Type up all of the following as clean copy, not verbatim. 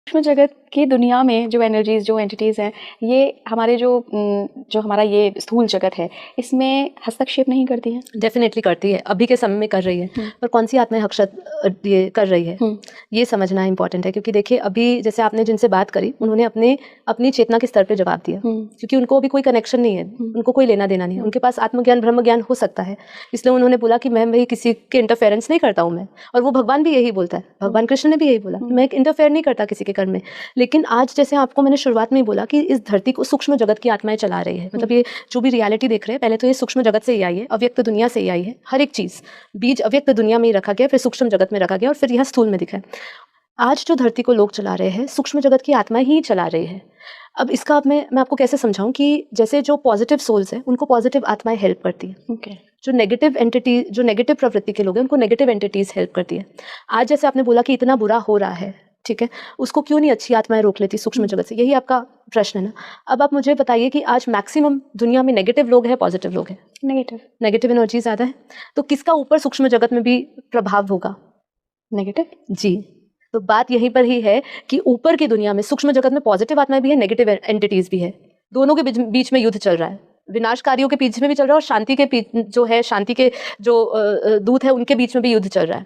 सूक्ष्म जगत की दुनिया में जो एनर्जीज, जो एंटिटीज़ हैं, ये हमारे जो हमारा ये स्थूल जगत है, इसमें हस्तक्षेप नहीं करती हैं? डेफिनेटली करती है, अभी के समय में कर रही है। पर कौन सी आत्माएं ये कर रही है, ये समझना इंपॉर्टेंट है। क्योंकि देखिए, अभी जैसे आपने जिनसे बात करी, उन्होंने अपनी चेतना के स्तर पे जवाब दिया, क्योंकि उनको अभी कोई कनेक्शन नहीं है, उनको कोई लेना देना नहीं है, उनके पास आत्मज्ञान ब्रह्म ज्ञान हो सकता है। इसलिए उन्होंने बोला कि मैं भाई किसी के इंटरफेरेंस नहीं करता हूँ मैं। और वो भगवान भी यही बोलता है, भगवान कृष्ण ने भी यही बोला कि मैं इंटरफेयर नहीं करता किसी के कर्म में। लेकिन आज जैसे आपको मैंने शुरुआत में ही बोला कि इस धरती को सूक्ष्म जगत की आत्माएं चला रही है। मतलब ये जो भी रियलिटी देख रहे हैं, पहले तो ये सूक्ष्म जगत से ही आई है, अव्यक्त दुनिया से ही आई है। हर एक चीज बीज अव्यक्त दुनिया में ही रखा गया, फिर सूक्ष्म जगत में रखा गया और फिर यह स्थूल में दिखा है। आज जो धरती को लोग चला रहे हैं, सूक्ष्म जगत की आत्माएं ही चला रही है। अब इसका अब मैं आपको कैसे समझाऊं कि जैसे जो पॉजिटिव सोल्स हैं, उनको पॉजिटिव आत्माएं हेल्प करती है। जो नेगेटिव एंटिटी, जो नेगेटिव प्रवृत्ति के लोग हैं, उनको नेगेटिव एंटिटीज हेल्प करती है। आज जैसे आपने बोला कि इतना बुरा हो रहा है, ठीक है, उसको क्यों नहीं अच्छी आत्माएं रोक लेती सूक्ष्म जगत से? यही आपका प्रश्न है ना। अब आप मुझे बताइए कि आज मैक्सिमम दुनिया में नेगेटिव लोग हैं, पॉजिटिव लोग हैं? नेगेटिव एनर्जी ज्यादा है। तो किसका ऊपर सूक्ष्म जगत में भी प्रभाव होगा? नेगेटिव। जी, तो बात यहीं पर ही है कि ऊपर की दुनिया में सूक्ष्म जगत में पॉजिटिव आत्माएं भी है, नेगेटिव एंटिटीज भी है। दोनों के बीच में युद्ध चल रहा है, विनाशकारियों के बीच में भी चल रहा है और शांति के जो है, शांति के जो दूत है, उनके बीच में भी युद्ध चल रहा है।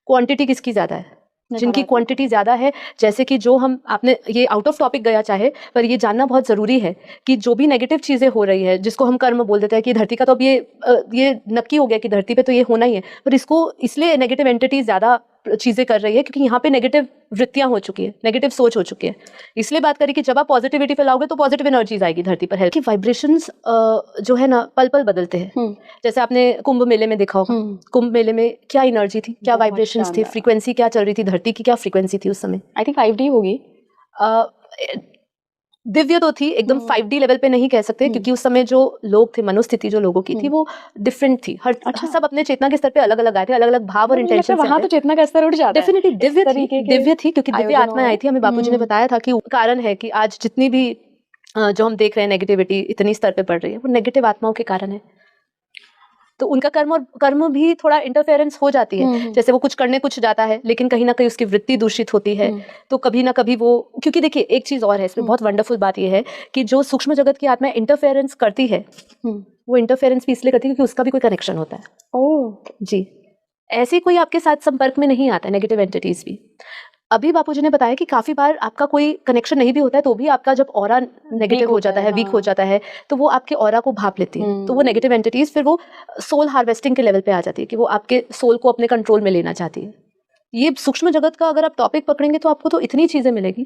क्वांटिटी किसकी ज्यादा है? जिनकी क्वांटिटी ज्यादा है। जैसे कि जो आपने ये आउट ऑफ टॉपिक गया चाहे, पर ये जानना बहुत जरूरी है कि जो भी नेगेटिव चीजें हो रही है, जिसको हम कर्म बोल देते हैं कि धरती का तो अब ये नक्की हो गया कि धरती पे तो ये होना ही है, पर इसको इसलिए नेगेटिव एंटिटी ज्यादा चीजें कर रही है क्योंकि यहाँ पे नेगेटिव वृत्तियां हो चुकी है, नेगेटिव सोच हो चुकी है। इसलिए बात करें कि जब आप पॉजिटिविटी फैलाओगे तो पॉजिटिव एनर्जीज आएगी धरती पर। है कि वाइब्रेशंस जो है ना, पल पल बदलते हैं। जैसे आपने कुंभ मेले में देखा होगा, कुंभ मेले में क्या एनर्जी थी, क्या वाइब्रेशंस थे, फ्रीक्वेंसी क्या चल रही थी, धरती की क्या फ्रीक्वेंसी थी उस समय? आई थिंक 5D होगी। दिव्य तो थी, एकदम 5D लेवल पे नहीं कह सकते, क्योंकि उस समय जो लोग थे, मनोस्थिति जो लोगों की थी वो डिफरेंट थी। सब अपने चेतना के स्तर पे अलग अलग आए थे, अलग अलग भाव और इंटेंशन से। वहां तो चेतना का स्तर उठ जाता है। डेफिनेटली दिव्य थी क्योंकि दिव्य आत्माएं आई थी। हमें बापूजी ने बताया था कि कारण है कि आज जितनी भी जो हम देख रहे हैं नेगेटिविटी इतनी स्तर पे बढ़ रही है, वो नेगेटिव आत्माओं के कारण है। तो उनका कर्म भी थोड़ा इंटरफेरेंस हो जाती है। जैसे वो कुछ जाता है, लेकिन कहीं ना कहीं उसकी वृत्ति दूषित होती है। तो कभी ना कभी वो, क्योंकि देखिए एक चीज और है इसमें, बहुत वंडरफुल बात ये है कि जो सूक्ष्म जगत की आत्मा इंटरफेरेंस करती है, वो इंटरफेरेंस भी इसलिए करती है क्योंकि उसका भी कोई कनेक्शन होता है। जी, ऐसे कोई आपके साथ संपर्क में नहीं आता, नेगेटिव एंटिटीज भी। अभी बापूजी ने बताया कि काफी बार आपका कोई कनेक्शन नहीं भी होता है तो भी आपका जब ऑरा नेगेटिव हो जाता है, वीक हो जाता है, तो वो आपके ऑरा को भाप लेती है। तो वो नेगेटिव एंटिटीज फिर वो सोल हार्वेस्टिंग के लेवल पे आ जाती है कि वो आपके सोल को अपने कंट्रोल में लेना चाहती है। ये सूक्ष्म जगत का अगर आप टॉपिक पकड़ेंगे तो आपको तो इतनी चीजें मिलेगी।